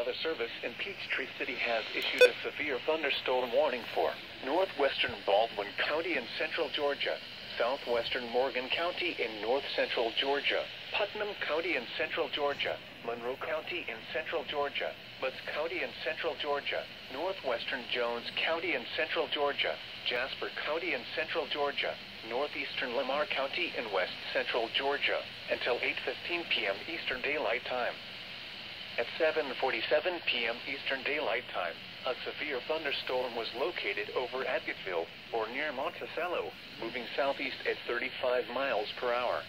Weather Service in Peachtree City has issued a severe thunderstorm warning for northwestern Baldwin County in central Georgia, southwestern Morgan County in north-central Georgia, Putnam County in central Georgia, Monroe County in central Georgia, Butts County in central Georgia, northwestern Jones County in central Georgia, Jasper County in central Georgia, northeastern Lamar County in west central Georgia, until 8:15 p.m. Eastern Daylight Time. At 7:47 p.m. Eastern Daylight Time, a severe thunderstorm was located over Atgetville, or near Monticello, moving southeast at 35 miles per hour.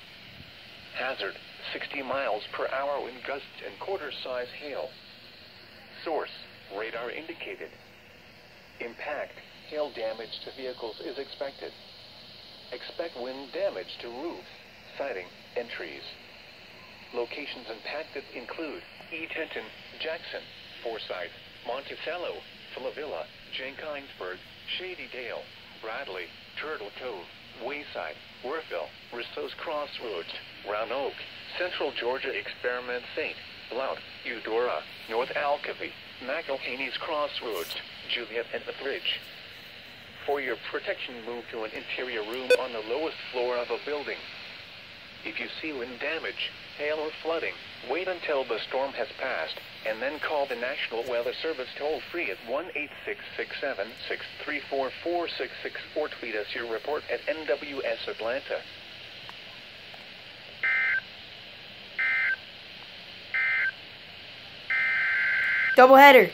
Hazard, 60 miles per hour wind gusts and quarter-size hail. Source, radar indicated. Impact, hail damage to vehicles is expected. Expect wind damage to roofs, siding, and trees. Locations impacted include Eatonton, Jackson, Forsyth, Monticello, Flavilla, Jenkinsburg, Shady Dale, Bradley, Turtle Cove, Wayside, Werthville, Risso's Crossroads, Round Oak, Central Georgia Experiment St. Blount, Eudora, North Alcovy, McElhaney's Crossroads, Juliet and Ethridge. For your protection, move to an interior room on the lowest floor of a building. If you see wind damage, hail or flooding, wait until the storm has passed, and then call the National Weather Service toll-free at 1-866-763-4466 or tweet us your report at NWS Atlanta. Doubleheader.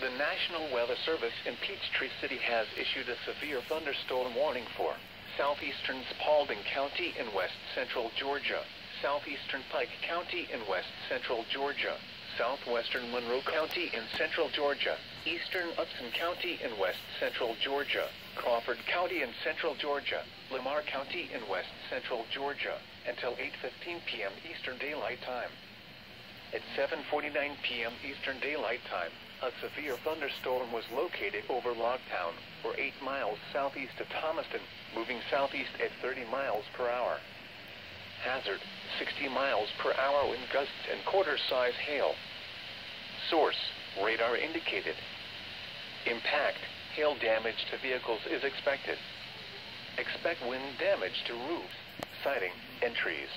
The National Weather Service in Peachtree City has issued a severe thunderstorm warning for southeastern Spalding County in west central Georgia, southeastern Pike County in west central Georgia, southwestern Monroe County in central Georgia, eastern Upson County in west central Georgia, Crawford County in central Georgia, Lamar County in west central Georgia, until 8:15 p.m. Eastern Daylight Time. At 7:49 p.m. Eastern Daylight Time, a severe thunderstorm was located over Logtown, or 8 miles southeast of Thomaston, moving southeast at 30 miles per hour. Hazard, 60 miles per hour wind gusts and quarter-size hail. Source, radar indicated. Impact, hail damage to vehicles is expected. Expect wind damage to roofs, siding, and trees.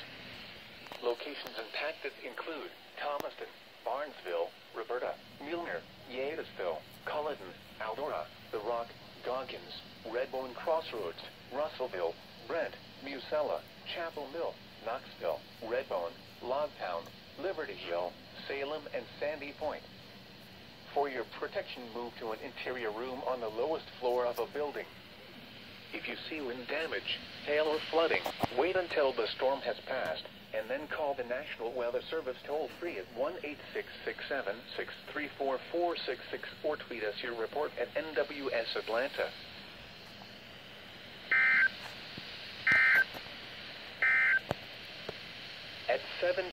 Locations impacted include Thomaston, Barnesville, Roberta, Milner, Yadesville, Culloden, Aldora, The Rock, Goggins, Redbone Crossroads, Russellville, Brent, Musella, Chapel Mill, Knoxville, Redbone, Logtown, Liberty Hill, Salem, and Sandy Point. For your protection, move to an interior room on the lowest floor of a building. If you see wind damage, hail or flooding, wait until the storm has passed, and then call the National Weather Service toll-free at 1-866-763-4466 or tweet us your report at NWS Atlanta. At 7